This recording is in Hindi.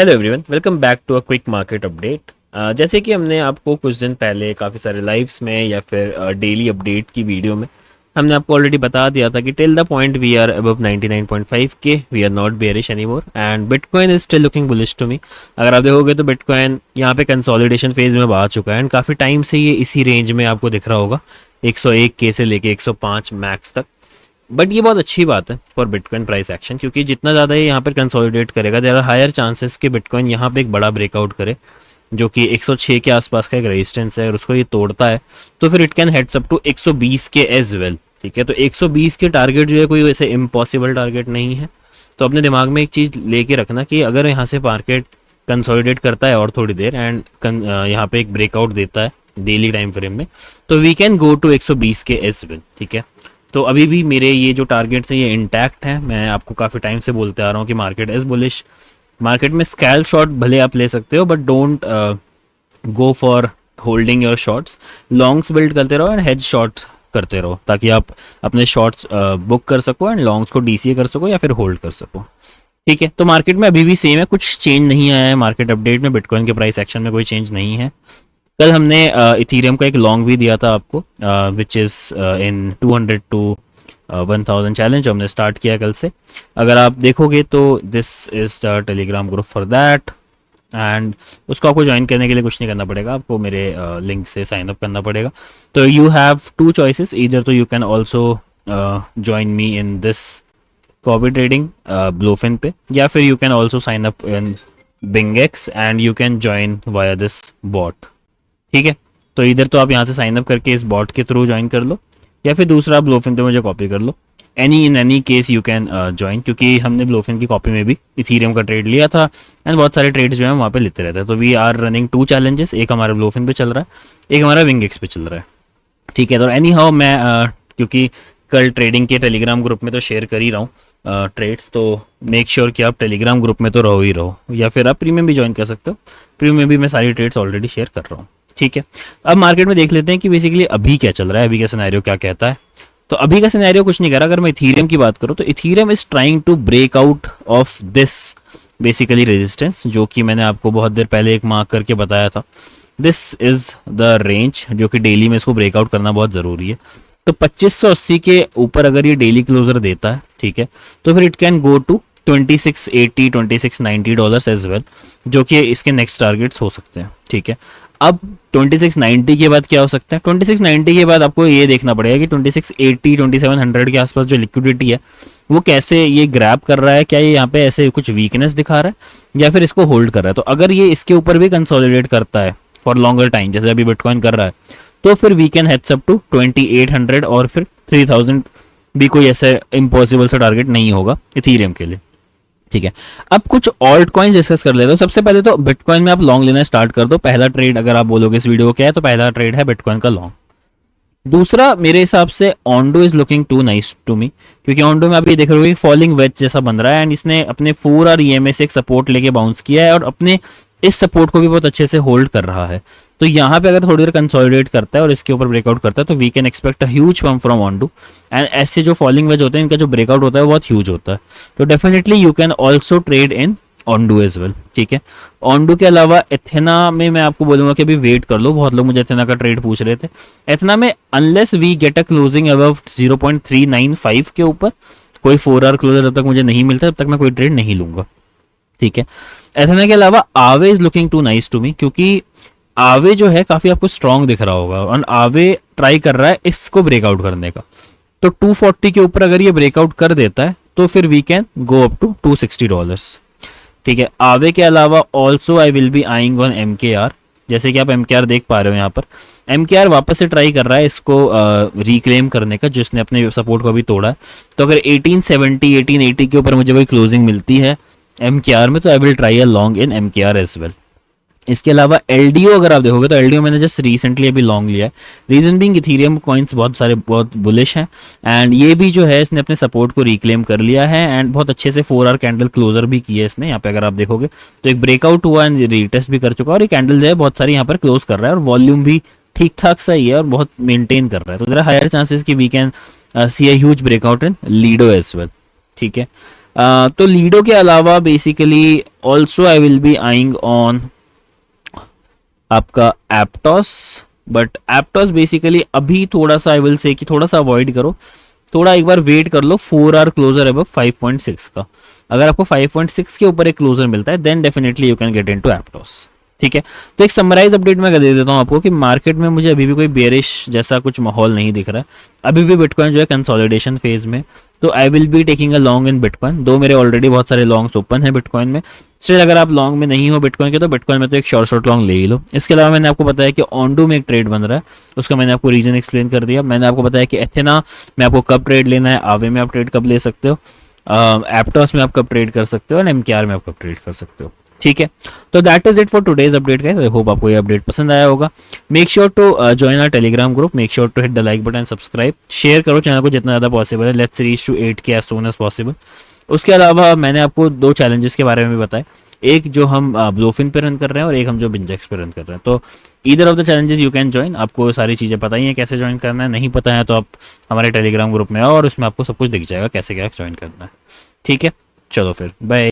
Hello everyone, welcome back to a quick market update. जैसे कि हमने आपको कुछ दिन पहले काफ़ी सारे लाइव्स में या फिर डेली अपडेट की वीडियो में हमने आपको ऑलरेडी बता दिया था कि till the point we are above 99.5 के we are not bearish anymore and bitcoin is still looking bullish to me. अगर आप देखोगे तो बिटकॉइन यहाँ पे कंसोलिडेशन फेज में आ चुका है एंड काफ़ी टाइम से ये इसी रेंज में आपको दिख रहा होगा, 101 के से लेके 105 मैक्स तक। बट ये बहुत अच्छी बात है फॉर बिटकॉइन प्राइस एक्शन, क्योंकि जितना ज़्यादा ये यहाँ पर कंसोलिडेट करेगा देयर आर हायर चांसेस कि बिटकॉइन यहाँ पे एक बड़ा ब्रेकआउट करे, जो कि 106 के आसपास का एक रेजिस्टेंस है, और उसको ये तोड़ता है तो फिर it can heads up to 120 के एज वेल। ठीक है, तो 120 के टारगेट जो है कोई वैसे इम्पॉसिबल टारगेट नहीं है। तो अपने दिमाग में एक चीज़ लेके रखना कि अगर यहाँ से मार्केट कंसोलिडेट करता है और थोड़ी देर एंड यहाँ पे एक ब्रेकआउट देता है डेली टाइम फ्रेम में, तो वी कैन गो टू 120 के एज वेल। ठीक है, तो अभी भी मेरे ये जो टारगेट्स हैं ये इंटैक्ट हैं। मैं आपको काफ़ी टाइम से बोलते आ रहा हूँ कि मार्केट इज बुलिश। मार्केट में स्कैल्प शॉट भले आप ले सकते हो, but don't go for holding your shots. Longs build करते रहो एंड हेज शॉट्स करते रहो, ताकि आप अपने शॉट्स बुक कर सको एंड लॉन्ग्स को डीसीए कर सको या फिर होल्ड कर सको। ठीक है, तो मार्केट में अभी भी सेम है, कुछ चेंज नहीं आया है मार्केट अपडेट में। बिटकॉइन के प्राइस एक्शन में कोई चेंज नहीं है। कल हमने इथीरियम का एक लॉन्ग भी दिया था आपको, which is in 200 to 1000 challenge, हमने स्टार्ट किया कल से। अगर आप देखोगे तो this is the Telegram group for that, and उसको आपको ज्वाइन करने के लिए कुछ नहीं करना पड़ेगा, आपको मेरे लिंक से साइन अप करना पड़ेगा। तो you have two choices, either तो you can also join me in this copy trading Blofin पे, या फिर you can also sign up in BingX and you can join via this bot. ठीक है, तो इधर तो आप यहाँ से साइन अप करके इस बॉट के थ्रू ज्वाइन कर लो, या फिर दूसरा ब्लोफिन पे मुझे कॉपी कर लो। In any case you can join, क्योंकि हमने ब्लोफिन की कॉपी में भी इथीरियम का ट्रेड लिया था एंड बहुत सारे ट्रेड्स जो है वहाँ पे लेते रहते हैं। तो we are running two challenges, एक हमारा ब्लोफिन पे चल रहा है, एक हमारा विंग एक्स पे चल रहा है। ठीक है, तो एनी हाउ मैं क्योंकि कल ट्रेडिंग के टेलीग्राम ग्रुप में तो शेयर कर ही रहा हूँ ट्रेड्स, तो मेक श्योर कि आप टेलीग्राम ग्रुप में तो रहो ही रहो, या फिर आप प्रीमियम भी ज्वाइन कर सकते हो। प्रीमियम में भी मैं सारी ट्रेड्स ऑलरेडी शेयर कर रहा हूँ। ठीक है, अब मार्केट में देख लेते हैं कि बेसिकली अभी क्या चल रहा है, अभी का सिनेरियो क्या कहता है। तो अभी का सिनेरियो कुछ नहीं कह रहा। अगर मैं इथीरियम की बात करूं तो Ethereum is trying to break out of this basically resistance, जो कि मैंने आपको बहुत देर पहले एक मार्क करके बताया था। दिस इज द रेंज जो कि डेली में इसको ब्रेकआउट करना बहुत ज़रूरी है। तो 2580 के ऊपर अगर ये डेली क्लोजर देता है, ठीक है, तो फिर it can go to 2680 $2690 as well, जो कि इसके नेक्स्ट टारगेट्स हो सकते हैं। ठीक है, अब 2690 के बाद क्या हो सकता है? 2690 के बाद आपको ये देखना पड़ेगा कि 2680 2700 के आसपास जो लिक्विडिटी है वो कैसे ये ग्रैब कर रहा है। क्या ये यहाँ पे ऐसे कुछ वीकनेस दिखा रहा है या फिर इसको होल्ड कर रहा है? तो अगर ये इसके ऊपर भी कंसोलिडेट करता है फॉर लॉन्गर टाइम, जैसे अभी बिटकॉइन कर रहा है, तो फिर we can heads up to 2800 और फिर 3000 भी कोई ऐसे इम्पॉसिबल सा टारगेट नहीं होगा इथीरियम के लिए। ठीक है, अब कुछ ऑल्ट कॉइन्स डिस्कस कर लेते हो। सबसे पहले तो बिटकॉइन में आप लॉन्ग लेना स्टार्ट कर दो। पहला ट्रेड अगर आप बोलोगे इस वीडियो को क्या है, तो पहला ट्रेड है बिटकॉइन का लॉन्ग। दूसरा मेरे हिसाब से Ondo is looking to nice to me, क्योंकि ऑन्डो में आप ये देख रहे हो फॉलिंग वेज जैसा बन रहा है एंड इसने अपने 4 और ईएमए से एक सपोर्ट लेके बाउंस किया है और अपने इस सपोर्ट को भी बहुत अच्छे से होल्ड कर रहा है। तो यहाँ पे अगर थोड़ी देर कंसोलिडेट करता है और इसके ऊपर ब्रेकआउट करता है तो we can expect a huge pump from Ondo, and ऐसे जो फॉलिंग वेज होते हैं इनका जो ब्रेकआउट होता है वो बहुत ह्यूज होता है। तो definitely you can also trade in Ondo as well. ठीक है, ऑन्डो के अलावा एथेना में मैं आपको बोलूंगा कि अभी वेट कर लो। बहुत लोग मुझे एथेना का ट्रेड पूछ रहे थे। एथेना में unless we get a closing above 0.395 के ऊपर, कोई 4 आवर क्लोजर जब तक मुझे नहीं मिलता तब तक मैं कोई ट्रेड नहीं लूंगा। ठीक है, एथेना के अलावा Aave is looking to nice to me, क्योंकि आवे जो है काफी आपको स्ट्रांग दिख रहा होगा और आवे ट्राई कर रहा है इसको ब्रेकआउट करने का। तो 240 के ऊपर अगर ये ब्रेकआउट कर देता है तो फिर we can go up to $260। ठीक है, आवे के अलावा also I will be eyeing on MKR। जैसे कि आप MKR देख पा रहे हो, यहाँ पर MKR वापस से ट्राई कर रहा है इसको रिक्लेम करने का, जिसने अपने सपोर्ट को अभी तोड़ा है। तो अगर 1870 1880 के ऊपर मुझे कोई क्लोजिंग मिलती है MKR में, तो I will try a long in MKR as well. इसके अलावा LDO अगर आप देखोगे तो LDO मैंने जस्ट रिसेंटली अभी लॉन्ग लिया है। रीजन बीइंग इथीरियम कॉइन्स बहुत सारे बहुत बुलिश हैं एंड ये भी जो है इसने अपने सपोर्ट को रिक्लेम कर लिया है एंड बहुत अच्छे से 4 आवर कैंडल क्लोजर भी किया है इसने। यहाँ पे अगर आप देखोगे तो एक ब्रेकआउट हुआ एंड रीटेस्ट भी कर चुका है और ये कैंडल जो है बहुत सारी यहाँ पर क्लोज कर रहा है और वॉल्यूम भी ठीक ठाक सही है और बहुत मेंटेन कर रहा है। तो देयर आर हायर चांसेस कि we can see a huge breakout in Lido as well. ठीक है, तो लीडो के अलावा basically also I will be eyeing on आपका एप्टॉस, बट एप्टॉस बेसिकली अभी थोड़ा सा आई विल से कि थोड़ा सा अवॉइड करो, थोड़ा एक बार वेट कर लो 4 आवर क्लोजर अब 5.6 का। अगर आपको 5.6 के ऊपर एक क्लोजर मिलता है then definitely you can get into Aptos. ठीक है, तो एक समराइज अपडेट मैं दे देता हूँ आपको कि मार्केट में मुझे अभी भी कोई बेरिश जैसा कुछ माहौल नहीं दिख रहा है। अभी भी बिटकॉइन जो है कंसोलिडेशन फेज में, तो I will be taking a long in bitcoin, दो मेरे ऑलरेडी बहुत सारे लॉन्ग्स ओपन है बिटकॉइन में। स्टिल अगर आप लॉन्ग में नहीं हो बिटकॉइन के तो बिटकॉइन में तो एक शॉर्ट लॉन्ग ले ही लो। इसके अलावा मैंने आपको बताया कि ऑनडू में एक ट्रेड बन रहा है, उसका मैंने आपको रीजन एक्सप्लेन कर दिया। मैंने आपको बताया कि एथेना में आपको कब ट्रेड लेना है, आवे में आप ट्रेड कब ले सकते हो, एप्टॉस में आप कब ट्रेड कर सकते हो, और एमकेआर में आप कब ट्रेड कर सकते हो। ठीक है, तो that is it for today's update guys. I hope आपको ये अपडेट पसंद आया होगा। Make sure to join our Telegram group, make sure to hit the like button, subscribe, share करो चैनल को जितना ज़्यादा पॉसिबल है। Let's reach to 8K as soon as possible. उसके अलावा मैंने आपको 2 चैलेंजेस के बारे में भी बताया, एक जो हम ब्लोफिन पे रन कर रहे हैं और एक हम जो बिंजेक्स पे रन कर रहे हैं। तो either of the challenges you can join. आपको सारी चीज़ें पता ही हैं कैसे ज्वाइन करना है, नहीं पता है तो आप हमारे टेलीग्राम ग्रुप में आओ और उसमें आपको सब कुछ दिख जाएगा कैसे क्या ज्वाइन करना है। ठीक है, चलो फिर बाय।